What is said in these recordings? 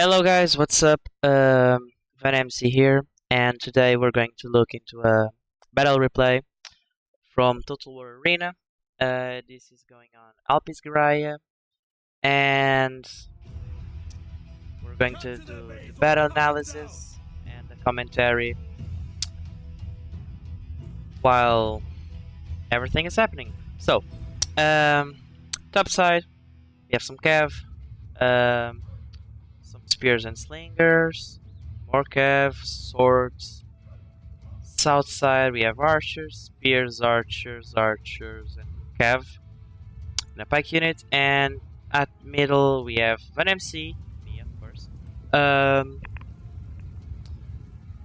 Hello guys, what's up? VanMC here, and today we're going to look into a battle replay from Total War Arena. This is going on Alpisgaraya, and we're going to do the battle analysis and the commentary while everything is happening. So, top side, we have some Cav, some spears and slingers, more Cav, swords. South side we have archers, spears, archers, and Cav in a pike unit, and at middle we have VanMC, me of course.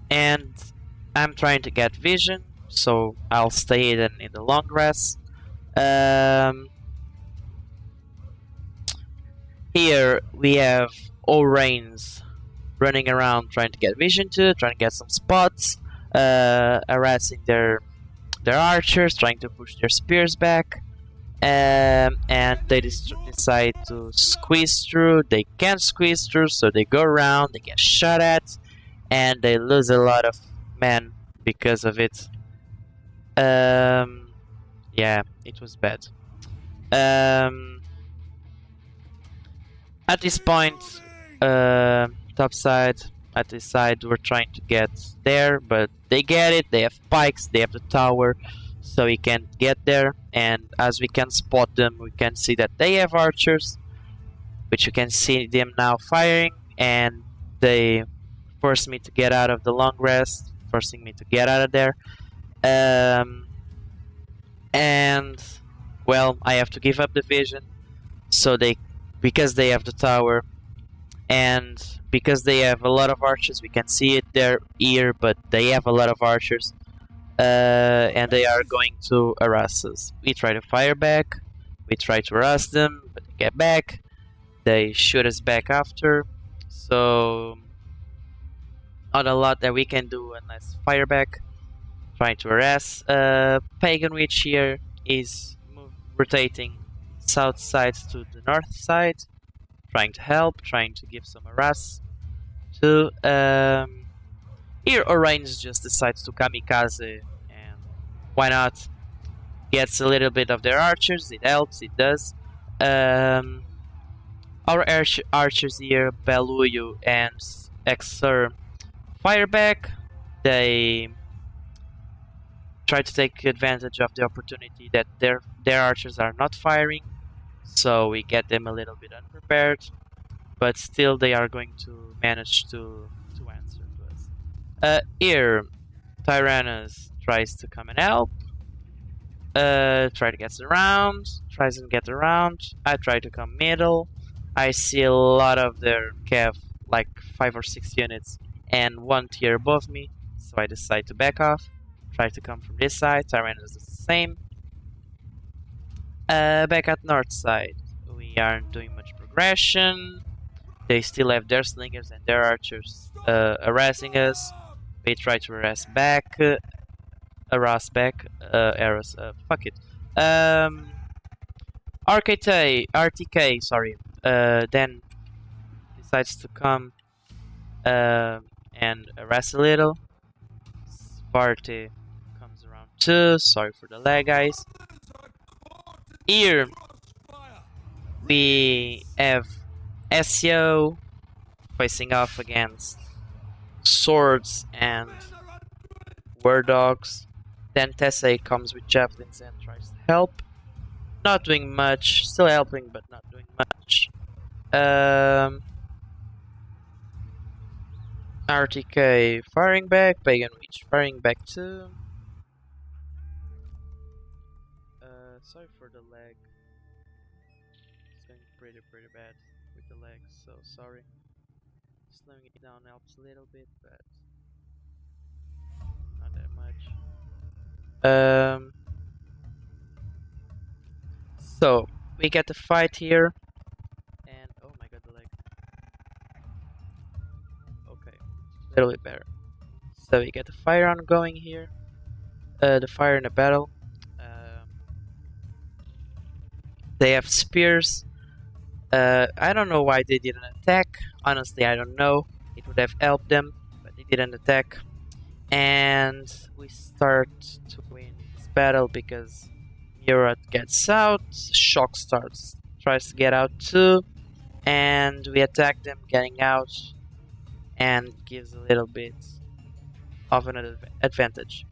And I'm trying to get vision, so I'll stay hidden in the long grass. Here we have Orains running around trying to get vision too, trying to get some spots, harassing their archers, trying to push their spears back, and they decide to squeeze through. They can't squeeze through, so they go around, they get shot at, and they lose a lot of men because of it. Yeah, it was bad. At this point, top side, at this side, we're trying to get there, but they get it. They have pikes, they have the tower, so we can't get there. And as we can spot them, we can see that they have archers, which you can see them now firing, and they force me to get out of the long rest, forcing me to get out of there. And well, I have to give up the vision, so because they have the tower, and because they have a lot of archers, we can see it there here, but they have a lot of archers, and they are going to harass us. We try to fire back, we try to harass them, but they get back, they shoot us back after, so not a lot that we can do unless fire back, trying to harass. Pagan Witch here is rotating south side to the north side, trying to help, trying to give some harass to. Here Orains just decides to kamikaze, and why not? Gets a little bit of their archers, it helps, it does. Our archers here, Beluyu and Exer, fire back. They try to take advantage of the opportunity that their archers are not firing, so we get them a little bit unprepared, but still they are going to manage to answer to us. Here, Tyrannus tries to come and help, try to get around, tries to get around. I try to come middle. I see a lot of their Cav, like 5 or 6 units, and 1 tier above me, so I decide to back off. Try to come from this side. Tyrannus does the same. Back at north side, we aren't doing much progression. They still have their slingers and their archers harassing us. We try to harass back. Fuck it. RTK, sorry. Then decides to come and harass a little. Sparty comes around too. Sorry for the lag, guys. Here we have SEO facing off against swords and war dogs. Then Tessay comes with javelins and tries to help. Not doing much, still helping but not doing much. RTK firing back, Pagan Witch firing back too. Sorry for the lag. It's going pretty bad with the lag, so sorry. Slowing it down helps a little bit, but not that much. So we get the fight here, and oh my god, the lag. Okay, a little bit better. So we get the fire ongoing here, the fire in the battle. They have spears. I don't know why they didn't attack. Honestly, I don't know. It would have helped them, but they didn't attack. And we start to win this battle because Murat gets out, Shock tries to get out too, and we attack them getting out, and gives a little bit of an advantage.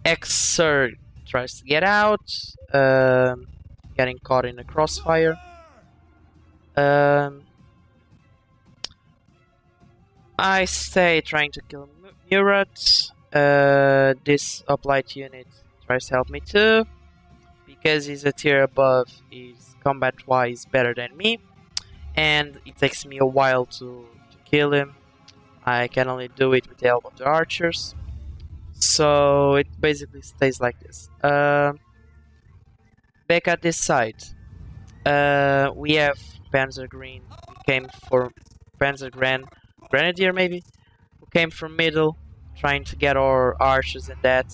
Xer tries to get out, getting caught in a crossfire. I stay trying to kill Murat. This uplight unit tries to help me too, because he's a tier above, he's combat-wise better than me, and it takes me a while to kill him. I can only do it with the help of the archers, so it basically stays like this. Back at this side, we have Panzer Green, who came for Grenadier maybe, who came from middle, trying to get our archers and that,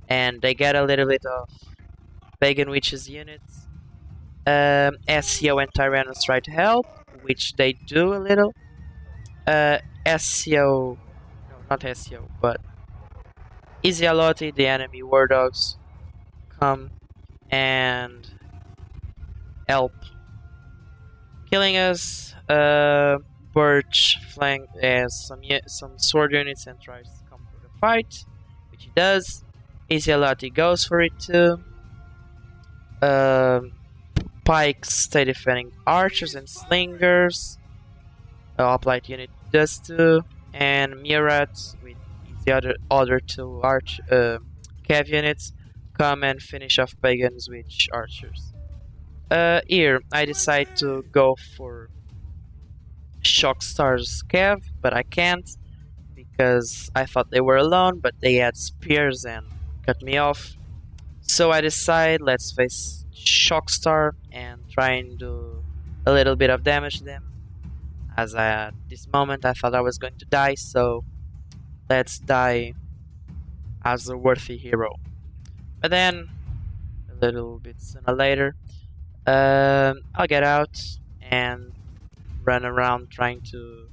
and they get a little bit of Pagan Witches units. SEO and Tyrannus try to help, which they do a little. SEO, no, not SEO, but Isialotti, the enemy war dogs, come and help killing us. Birch flank has some sword units and tries to come for the fight, which he does. Isialotti goes for it too. Pikes stay defending archers and slingers. Uplight unit does too, and Murat with the other two cav units come and finish off pagans with archers. Here I decide to go for Shockstar's cav, but I can't because I thought they were alone, but they had spears and cut me off. So I decide let's face Shockstar and try and do a little bit of damage to them. As at this moment I thought I was going to die, so let's die as a worthy hero. But then, a little bit sooner later, I'll get out and run around trying to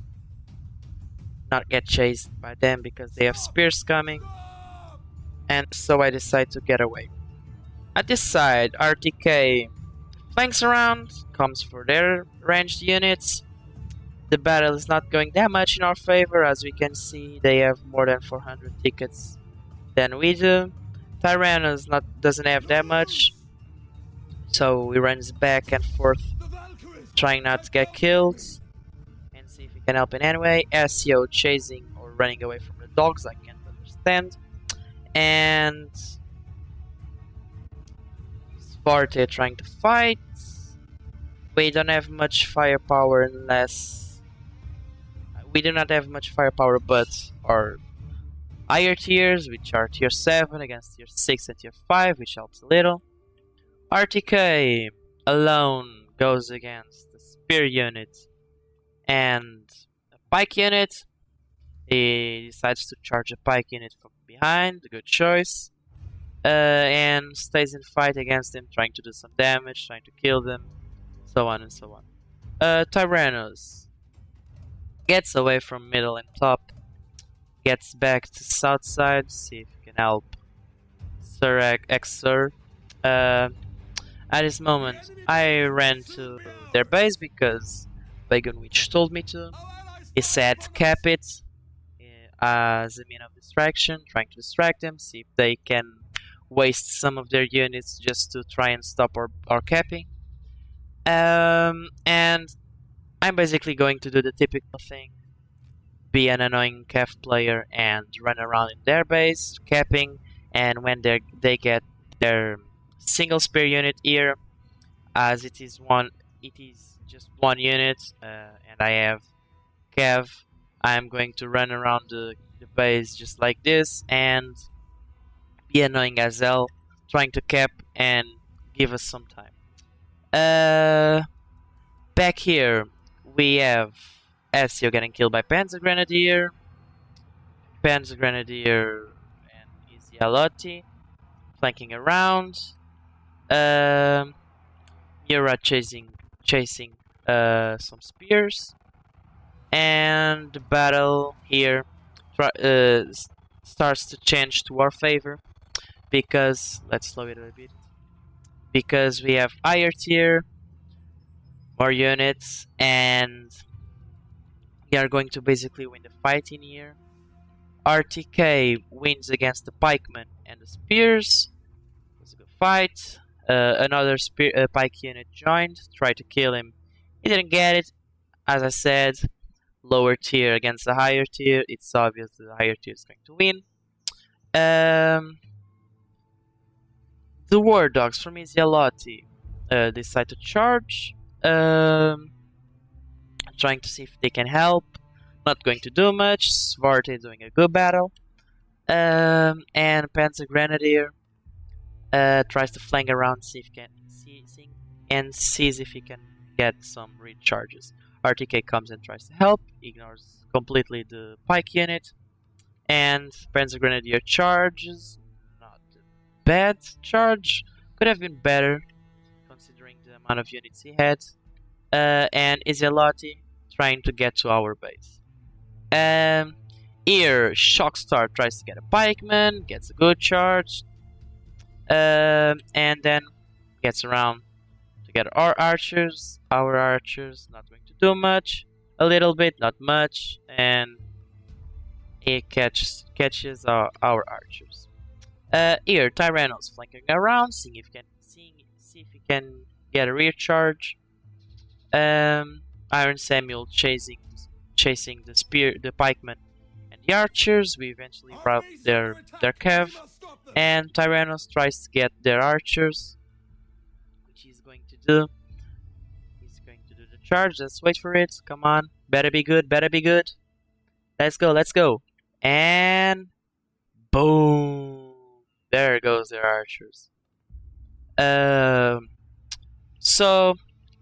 not get chased by them because they have spears coming, and so I decide to get away. At this side, RTK flanks around, comes for their ranged units. The battle is not going that much in our favor, as we can see they have more than 400 tickets than we do. Tyrannus doesn't have that much, so he runs back and forth trying not to get killed and see if he can help in any way. SEO chasing or running away from the dogs, I can't understand. And Svarte trying to fight. We don't have much firepower unless... We do not have much firepower, but our higher tiers, which are tier 7 against tier 6 and tier 5, which helps a little. RTK alone goes against the spear unit and a pike unit. He decides to charge a pike unit from behind, a good choice. And stays in fight against him, trying to do some damage, trying to kill them, so on and so on. Tyrannus gets away from middle and top, gets back to south side, see if he can help Sir Xer. At this moment, I ran to their base because Pagan Witch told me to. He said cap it as a mean of distraction, trying to distract them, see if they can waste some of their units just to try and stop our capping. And I'm basically going to do the typical thing, be an annoying cav player and run around in their base, capping, and when they get their single spear unit here, as it is just one unit, and I have cav, I'm going to run around the base just like this and be annoying as hell, trying to cap and give us some time. Back here we have Ezio getting killed by Panzer Grenadier and Isialotti flanking around. Mira chasing some spears, and the battle here starts to change to our favor because let's slow it a bit. Because we have higher tier, more units, and we are going to basically win the fight in here. RTK wins against the pikemen and the spears. It was a good fight. Another pike unit joined, tried to kill him. He didn't get it. As I said, lower tier against the higher tier. It's obvious that the higher tier is going to win. The war dogs from Isialotti decide to charge. Trying to see if they can help. Not going to do much. Svarte doing a good battle. And Panzer Grenadier tries to flank around, see if he can sees if he can get some recharges. RTK comes and tries to help, ignores completely the pike unit, and Panzer Grenadier charges. Not a bad charge, could have been better considering the amount of units he had. And Isialotti trying to get to our base. Here, Shockstar tries to get a pikeman, gets a good charge, and then gets around to get our archers. Our archers not going to do much, a little bit, not much, and he catches our archers. Here, Tyrannos flanking around, see if he can get a rear charge. Iron Samuel chasing the pikemen and the archers. We eventually rout their cav, and Tyrannos tries to get their archers, which he's going to do. He's going to do the charge. Let's wait for it. Come on, better be good. Better be good. Let's go. Let's go. And boom! There goes their archers. So.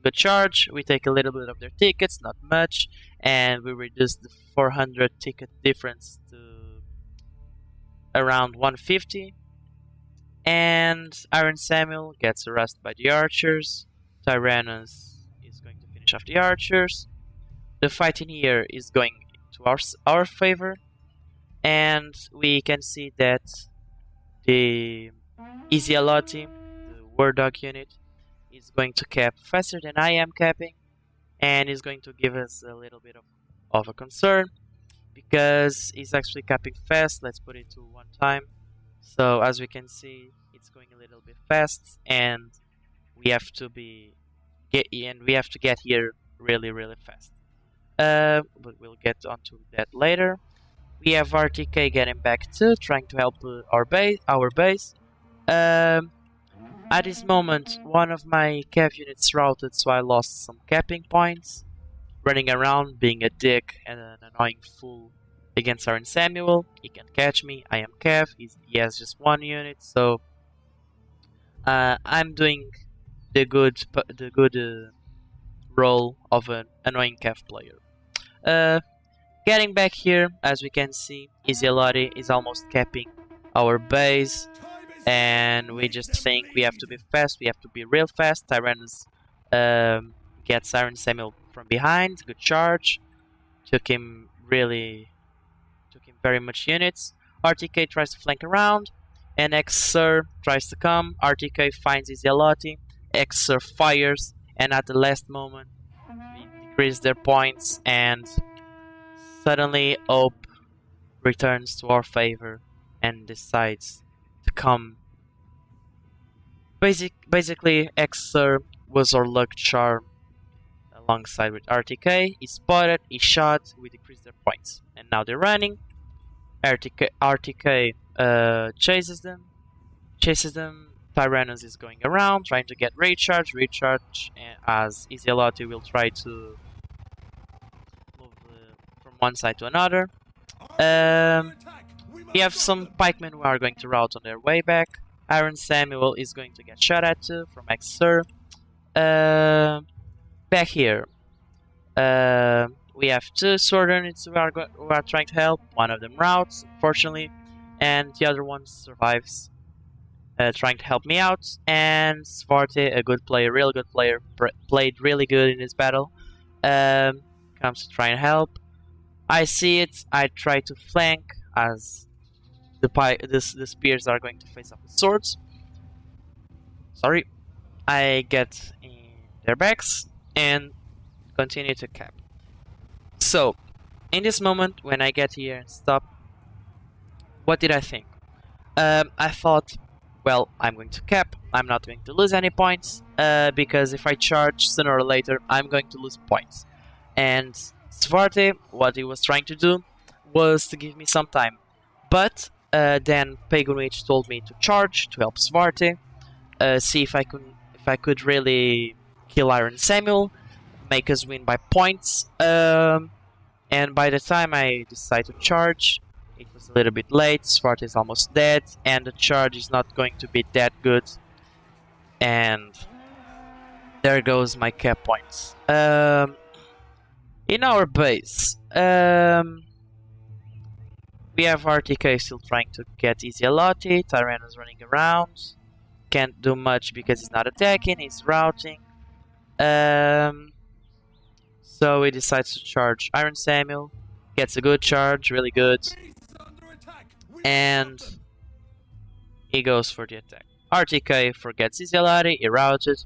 Good charge, we take a little bit of their tickets, not much, and we reduce the 400 ticket difference to around 150. And Iron Samuel gets arrested by the archers. Tyrannos is going to finish off the archers. The fight in here is going to our favor, and we can see that the Isialotti, the war dog unit, is going to cap faster than I am capping, and is going to give us a little bit of a concern because he's actually capping fast. Let's put it to 1 time. So as we can see, it's going a little bit fast, and we have to get here really fast. But we'll get onto that later. We have RTK getting back too, trying to help our base. At this moment, one of my cav units routed, so I lost some capping points. Running around, being a dick and an annoying fool against Iron Samuel. He can catch me, I am cav, he has just 1 unit, so I'm doing the good role of an annoying cav player. Getting back here, as we can see, Isialotti is almost capping our base. And we just think we have to be fast, we have to be real fast. Tyrannos gets Iron Samuel from behind, good charge. Took him very much units. RTK tries to flank around, and Xer tries to come. RTK finds Isialotti, Xer fires, and at the last moment, we decrease their points, and suddenly Hope returns to our favor and decides come. Basically, Xer was our luck charm alongside with RTK. He spotted, he shot, we decreased their points. And now they're running. RTK chases them. Tyrannos is going around, trying to get recharge, as Isialotti will try to move from one side to another. We have some pikemen who are going to rout on their way back. Iron Samuel is going to get shot at too from Xer. Back here, we have 2 sword units who are trying to help. One of them routs, unfortunately, and the other one survives, trying to help me out. And Svarte, a good player, real good player, played really good in this battle. comes to try and help. I see it. I try to flank as the spears are going to face up with swords. Sorry. I get in their backs and continue to cap. So, in this moment, when I get here and stop, what did I think? I thought, well, I'm going to cap. I'm not going to lose any points because if I charge sooner or later, I'm going to lose points. And Svarte, what he was trying to do was to give me some time. But then Pagan Witch told me to charge to help Svarte, see if I could really kill Iron Samuel, make us win by points. And by the time I decide to charge, it was a little bit late. Svarte is almost dead, and the charge is not going to be that good. And there goes my cap points. In our base, we have RTK still trying to get easy Alotti. Tyranno's running around. Can't do much because he's not attacking, he's routing. So he decides to charge Iron Samuel. Gets a good charge, really good. And he goes for the attack. RTK forgets his Alotti, he routed,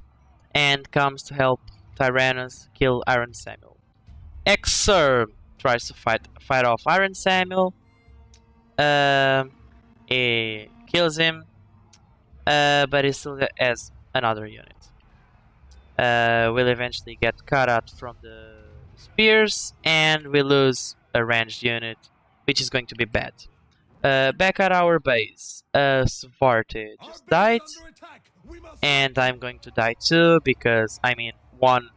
and comes to help Tyrannos kill Iron Samuel. Xer tries to fight off Iron Samuel. He kills him, but he still has another unit. Will eventually get cut out from the spears, and we lose a ranged unit, which is going to be bad. Back at our base, Svarte just died, and I'm going to die too, because, I mean, one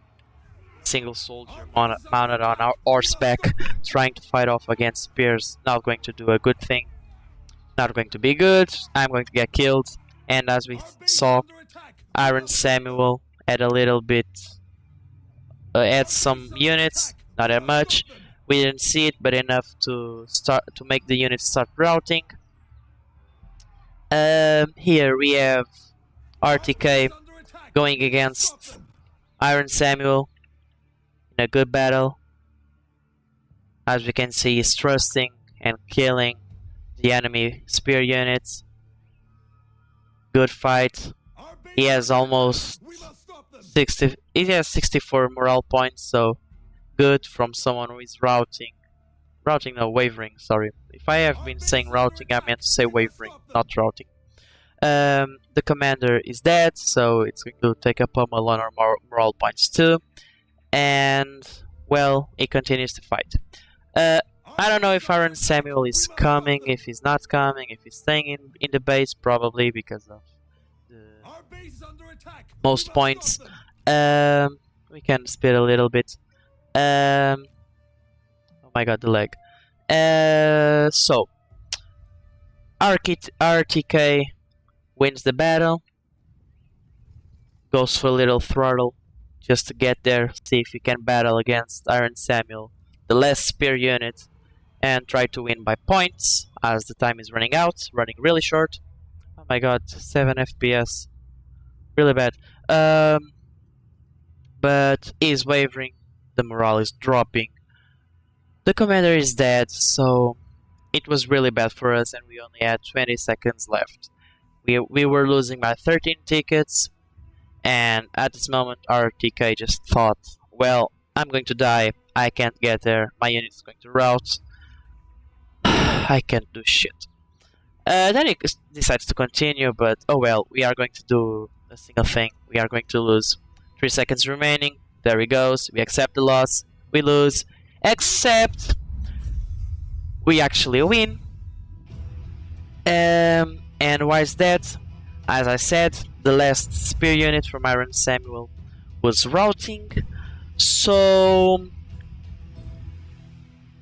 single soldier mounted on our horseback trying to fight off against spears, not going to do a good thing, not going to be good. I'm going to get killed, and as we saw, Iron Samuel had a little bit, had some units, not that much. We didn't see it, but enough to make the units start routing. Here we have RTK going against Iron Samuel in a good battle. As we can see, he's thrusting and killing the enemy spear units. Good fight. He has almost 60. He has 64 morale points, so good from someone who is routing. No, wavering, sorry. If I have been saying routing, I meant to say wavering, not routing. The commander is dead, so it's going to take a pummel on our morale points too. And, well, he continues to fight. I don't know if Iron Samuel is coming, if he's not coming, if he's staying in the base, probably because of the most points. We can speed a little bit. Oh my god, the lag. So RTK wins the battle, goes for a little throttle just to get there, see if he can battle against Iron Samuel, the last spear unit, and try to win by points as the time is running out, running really short. Oh my god, 7 FPS, really bad. But he's wavering. The morale is dropping. The commander is dead, so it was really bad for us, and we only had 20 seconds left. We were losing by 13 tickets, and at this moment our TK just thought, well, I'm going to die, I can't get there, my unit is going to rout, I can't do shit. Then he decides to continue, but oh well, we are going to do a single thing, we are going to lose. 3 seconds remaining. There he goes. We accept the loss. We lose. Except we actually win. And why is that? As I said, the last spear unit from Iron Samuel was routing. So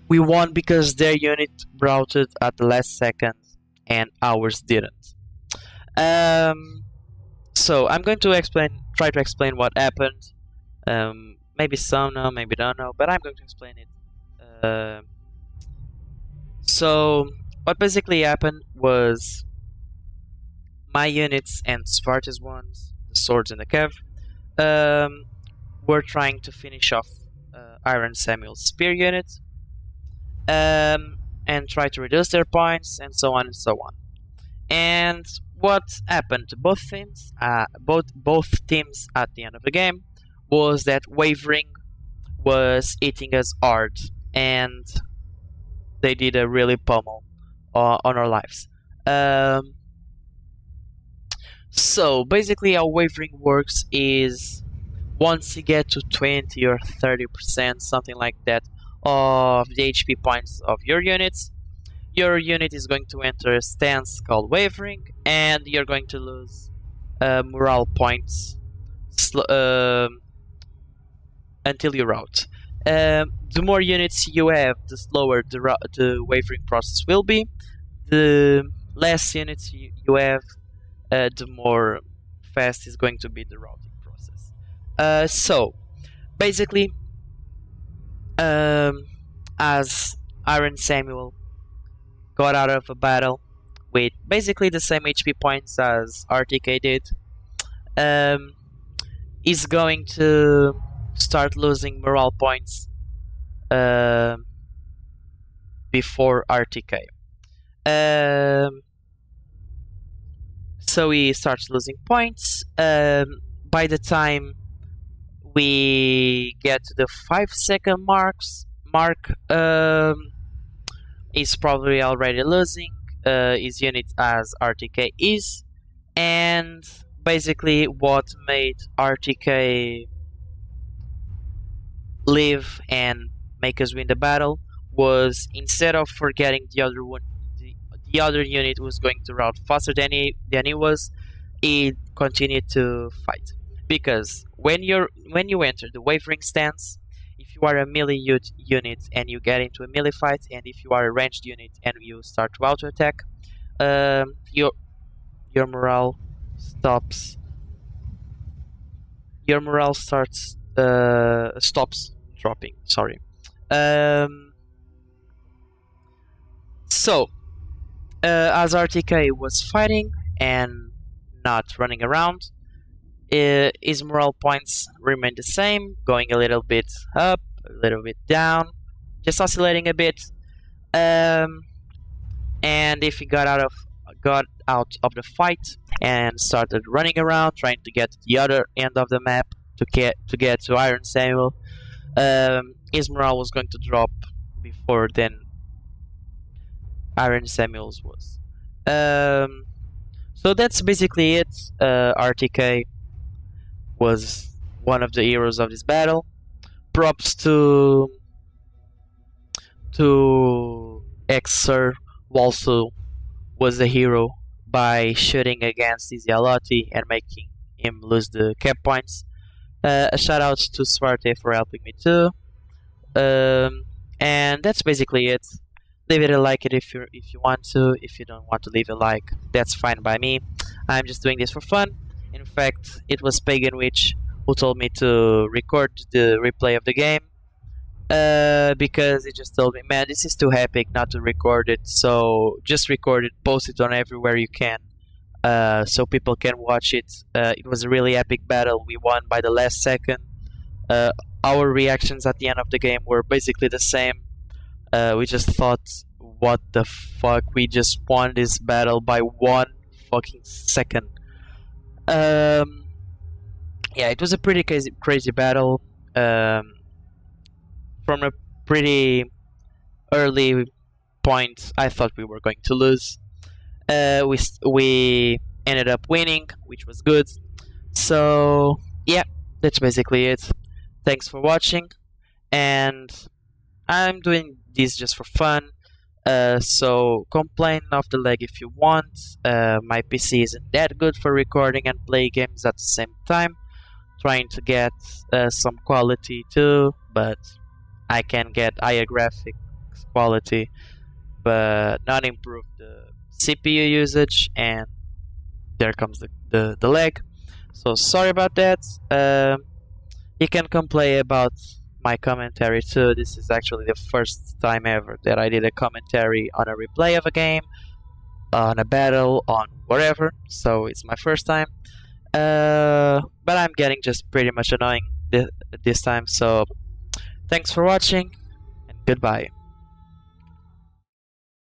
we won because their unit routed at the last second and ours didn't. So I'm going to try to explain what happened. Maybe some know, maybe don't know, but I'm going to explain it. So what basically happened was my units and Svarte's ones, the swords and the cav, were trying to finish off Iron Samuel spear unit, and try to reduce their points, and so on and so on. And what happened to both teams, both teams at the end of the game, was that Wavering was hitting us hard, and they did a really pummel on our lives. So basically, how Wavering works is once you get to 20 or 30%, something like that, of the HP points of your units, your unit is going to enter a stance called Wavering, and you're going to lose morale points until you rout. The more units you have, the slower the Wavering process will be. The less units you have, the more fast is going to be the routing process. So, basically, as Iron Samuel got out of a battle with basically the same HP points as RTK did, is going to start losing morale points before RTK. So he starts losing points. By the time we get to the 5-second mark, he's probably already losing his unit as RTK is. And basically what made RTK live and make us win the battle was, instead of forgetting the other one, the other unit was going to rout faster than he was, he continued to fight. Because when you enter the Wavering stance, if you are a melee unit and you get into a melee fight, and if you are a ranged unit and you start to auto attack, your morale stops. Your morale stops dropping. Sorry. So, as RTK was fighting and not running around, his morale points remained the same, going a little bit up, a little bit down, just oscillating a bit. And if he got out of the fight and started running around, trying to get to the other end of the map to get to Iron Samuel, his morale was going to drop before then Iron Samuel's was. So that's basically it. RTK was one of the heroes of this battle. Props to Xer, who also was the hero by shooting against Izialotti and making him lose the cap points. A shout out to Swarte for helping me too. And that's basically it. Leave it a like if you want to. If you don't want to leave a like, that's fine by me. I'm just doing this for fun. In fact, it was Pagan Witch who told me to record the replay of the game, because he just told me, man, this is too epic not to record it, so just record it, post it on everywhere you can, so people can watch it. It was a really epic battle. We won by the last second. Our reactions at the end of the game were basically the same. We just thought, what the fuck, we just won this battle by 1 fucking second. Yeah, it was a pretty crazy battle. From a pretty early point, I thought we were going to lose. We ended up winning, which was good. So yeah, that's basically it. Thanks for watching, and I'm doing this just for fun. So complain of the lag if you want. My PC isn't that good for recording and play games at the same time. Trying to get some quality too, but I can get higher graphics quality, but not improve the CPU usage, and there comes the lag. So sorry about that. You can complain about my commentary too. This is actually the first time ever that I did a commentary on a replay of a game, on a battle, on whatever, so it's my first time. But I'm getting just pretty much annoying this time, so Thanks for watching, and goodbye.